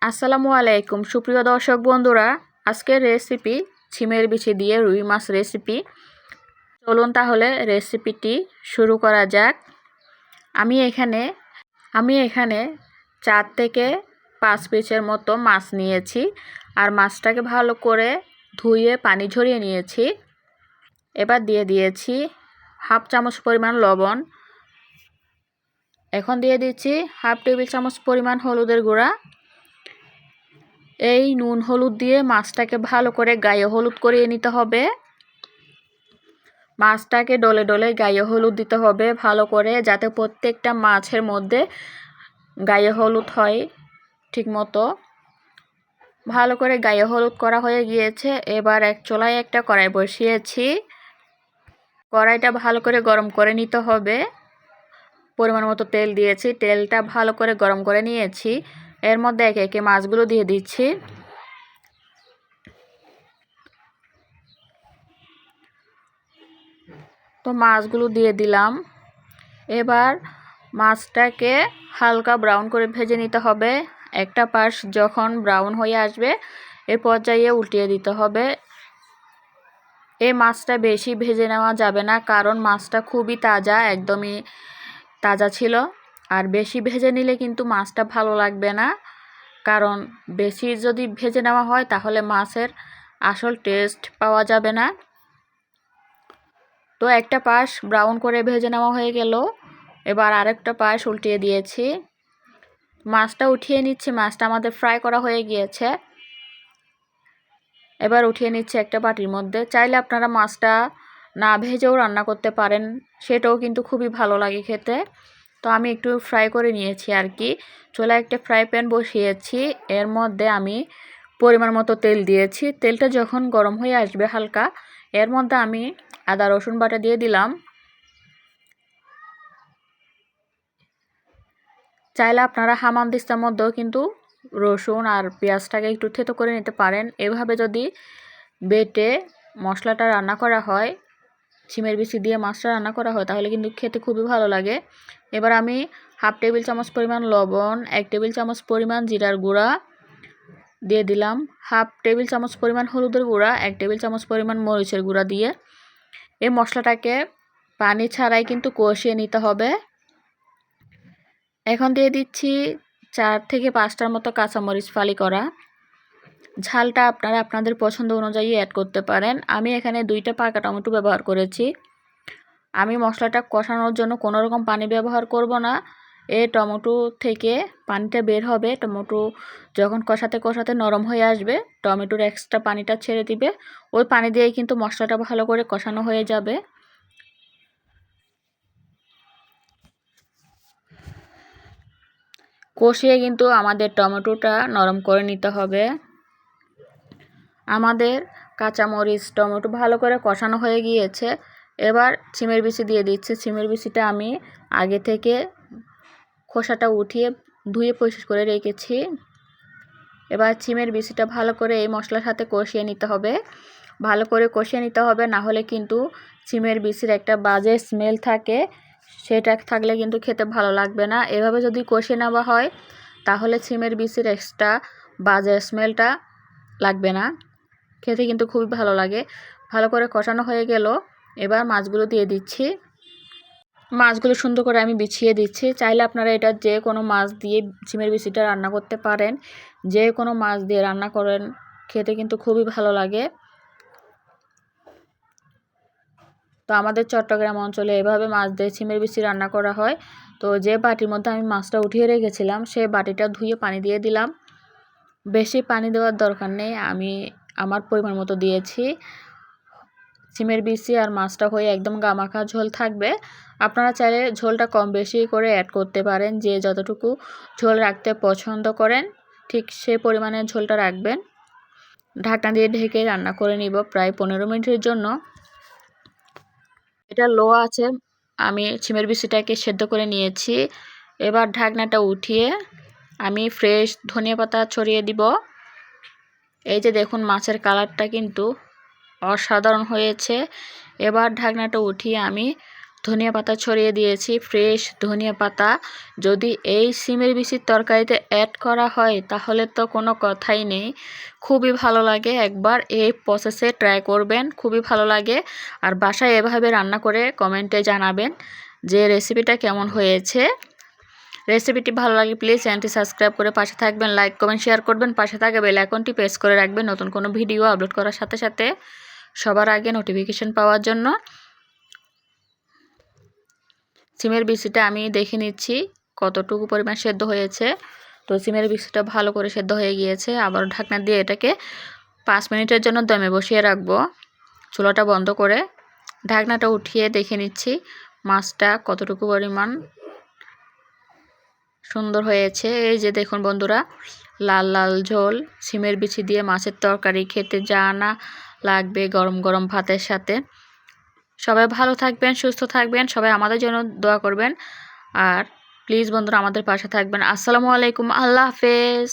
আসসালামু আলাইকুম সুপ্রিয় দর্শক বন্ধুরা, আজকের রেসিপি ছিমের বিচি দিয়ে রুই মাছ রেসিপি। চলুন তাহলে রেসিপিটি শুরু করা যাক। আমি এখানে 4 থেকে 5 পিসের মতো মাছ নিয়েছি, আর মাছটাকে ভালো করে ধুয়ে পানি ঝরিয়ে নিয়েছি। এবার দিয়ে দিয়েছি হাফ চামচ পরিমাণ লবণ। এখন দিয়ে দিচ্ছি হাফ টেবিল চামচ পরিমাণ হলুদের গুঁড়া। এই নুন হলুদ দিয়ে মাছটাকে ভালো করে গায়ে হলুদ করিয়ে নিতে হবে। মাছটাকে ডলে ডলে গায়ে হলুদ দিতে হবে ভালো করে, যাতে প্রত্যেকটা মাছের মধ্যে গায়ে হলুদ হয় ঠিকমতো। ভালো করে গায়ে হলুদ করা হয়ে গিয়েছে। এবার এক চুলায় একটা কড়াই বসিয়েছি। কড়াইটা ভালো করে গরম করে নিতে হবে। পরিমাণ মতো তেল দিয়েছি, তেলটা ভালো করে গরম করে নিয়েছি। এর মধ্যে একে একে মাছগুলো দিয়ে দিচ্ছি। তো মাছগুলো দিয়ে দিলাম। এবার মাছটাকে হালকা ব্রাউন করে ভেজে নিতে হবে। একটা পাশ যখন ব্রাউন হয়ে আসবে এ পর্যায়ে উল্টিয়ে দিতে হবে। এই মাছটা বেশি ভেজে নেওয়া যাবে না, কারণ মাছটা খুবই তাজা, একদমই তাজা ছিল। আর বেশি ভেজে নিলে কিন্তু মাছটা ভালো লাগবে না, কারণ বেশি যদি ভেজে নেওয়া হয় তাহলে মাছের আসল টেস্ট পাওয়া যাবে না। তো একটা পাশ ব্রাউন করে ভেজে নেওয়া হয়ে গেল। এবার আরেকটা পাশ উল্টিয়ে দিয়েছি। মাছটা উঠিয়ে নিচ্ছি। মাছটা আমাদের ফ্রাই করা হয়ে গিয়েছে। এবার উঠিয়ে নিচ্ছি একটা বাটির মধ্যে। চাইলে আপনারা মাছটা না ভেজেও রান্না করতে পারেন, সেটাও কিন্তু খুবই ভালো লাগে খেতে। তো আমি একটু ফ্রাই করে নিয়েছি আর কি। চুলায় একটা ফ্রাই প্যান বসিয়েছি। এর মধ্যে আমি পরিমাণ মতো তেল দিয়েছি। তেলটা যখন গরম হয়ে আসবে হালকা, এর মধ্যে আমি আদা রসুন বাটা দিয়ে দিলাম। চাইলে আপনারা হামানদিস্তার মধ্যেও কিন্তু রসুন আর পেঁয়াজটাকে একটু থেতো করে নিতে পারেন। এভাবে যদি বেটে মশলাটা রান্না করা হয়, ছিমের বিচি দিয়ে মাছটা রান্না করা হয়, তাহলে কিন্তু খেতে খুবই ভালো লাগে। এবার আমি হাফ টেবিল চামচ পরিমাণ লবণ, 1 টেবিল চামচ পরিমাণ জিরার গুঁড়া দিয়ে দিলাম, হাফ টেবিল চামচ পরিমাণ হলুদের গুঁড়া, 1 টেবিল চামচ পরিমাণ মরিচের গুঁড়া দিয়ে এই মশলাটাকে পানি ছাড়াই কিন্তু কষিয়ে নিতে হবে। এখন দিয়ে দিচ্ছি 4 থেকে 5টার মতো কাঁচামরিচ ফালি করা। ঝালটা আপনারা আপনাদের পছন্দ অনুযায়ী অ্যাড করতে পারেন। আমি এখানে 2টা পাকা টমেটো ব্যবহার করেছি। আমি মশলাটা কষানোর জন্য কোনো রকম পানি ব্যবহার করব না। এই টমেটো থেকে পানিটা বের হবে। টমেটো যখন কষাতে কষাতে নরম হয়ে আসবে, টমেটোর এক্সট্রা পানিটা ছেড়ে দিবে। ওই পানি দিয়েই কিন্তু মশলাটা ভালো করে কষানো হয়ে যাবে। কষিয়ে কিন্তু আমাদের টমেটোটা নরম করে নিতে হবে। আমাদের কাঁচামরিচ টমেটো ভালো করে কষানো হয়ে গিয়েছে। এবার ছিমের বিচি দিয়ে দিচ্ছি। ছিমের বিচিটা আমি আগে থেকে খোসাটা উঠিয়ে ধুয়ে পরিষ্কার করে রেখেছি। এবার ছিমের বিচিটা ভালো করে এই মশলার সাথে কষিয়ে নিতে হবে। ভালো করে কষিয়ে নিতে হবে, না হলে কিন্তু ছিমের বিচির একটা বাজে স্মেল থাকে, সেটা থাকলে কিন্তু খেতে ভালো লাগবে না। এভাবে যদি কষিয়ে নেওয়া হয় তাহলে ছিমের বিচির এক্সট্রা বাজে স্মেলটা লাগবে না, খেতে কিন্তু খুবই ভালো লাগে। ভালো করে কষানো হয়ে গেল। এবার মাছগুলো দিয়ে দিচ্ছি। মাছগুলো সুন্দর করে আমি বিছিয়ে দিচ্ছি। চাইলে আপনারা এটা যে কোনো মাছ দিয়ে ছিমের বিচিটা রান্না করতে পারেন। যে কোনো মাছ দিয়ে রান্না করেন, খেতে কিন্তু খুবই ভালো লাগে। তো আমাদের চট্টগ্রাম অঞ্চলে এভাবে মাছ দিয়ে ছিমের বিচি রান্না করা হয়। তো যে বাটির মধ্যে আমি মাছটা উঠিয়ে রেখেছিলাম, সেই বাটিটা ধুয়ে পানি দিয়ে দিলাম। বেশি পানি দেওয়ার দরকার নেই, আমি আমার পরিমাণ মতো দিয়েছি। ছিমের বিচি আর মাছটা হয়ে একদম গামাখা ঝোল থাকবে। আপনারা চাইলে ঝোলটা কম বেশি করে অ্যাড করতে পারেন। যে যতটুকু ঝোল রাখতে পছন্দ করেন ঠিক সেই পরিমাণে ঝোলটা রাখবেন। ঢাকনা দিয়ে ঢেকে রান্না করে নিব প্রায় 15 মিনিটের জন্য। এটা লো আছে আমি ছিমের বিচিটাকে সেদ্ধ করে নিয়েছি। এবার ঢাকনাটা উঠিয়ে আমি ফ্রেশ ধনিয়া পাতা ছড়িয়ে দিব। এই যে দেখুন, মাছের কালারটা কিন্তু অসাধারণ হয়েছে। এবার ঢাকনাটা উঠিয়ে আমি ধনিয়া পাতা ছড়িয়ে দিয়েছি, ফ্রেশ ধনিয়া পাতা। যদি এই সিমের বিচির তরকারিতে অ্যাড করা হয় তাহলে তো কোনো কথাই নেই, খুবই ভালো লাগে। একবার এই প্রসেসে ট্রাই করবেন, খুবই ভালো লাগে। আর বাসায় এভাবে রান্না করে কমেন্টে জানাবেন যে রেসিপিটা কেমন হয়েছে। রেসিপিটি ভালো লাগলে প্লিজ চ্যানেলটি সাবস্ক্রাইব করে পাশে থাকবেন, লাইক কমেন্ট শেয়ার করবেন, পাশে থাকা বেল আইকনটি প্রেস করে রাখবেন নতুন কোনো ভিডিও আপলোড করার সাথে সাথে সবার আগে নোটিফিকেশন পাওয়ার জন্য। সিমের বিচিটা আমি দেখে নিচ্ছি কতটুকু পরিমাণ সেদ্ধ হয়েছে। তো সিমের বিচিটা ভালো করে সেদ্ধ হয়ে গিয়েছে। আবার ঢাকনা দিয়ে এটাকে 5 মিনিটের জন্য দমে বসিয়ে রাখবো, চুলাটা বন্ধ করে। ঢাকনাটা উঠিয়ে দেখে নিচ্ছি মাছটা কতটুকু পরিমাণ সুন্দর হয়েছে। এই যে দেখুন বন্ধুরা, লাল লাল ঝোল, সিমের বিচি দিয়ে মাছের তরকারি খেতে যা না লাগবে গরম গরম ভাতের সাথে। সবাই ভালো থাকবেন, সুস্থ থাকবেন, সবাই আমাদের জন্য দোয়া করবেন। আর প্লিজ বন্ধুরা আমাদের পাশে থাকবেন। আসসালামু আলাইকুম, আল্লাহ হাফেজ।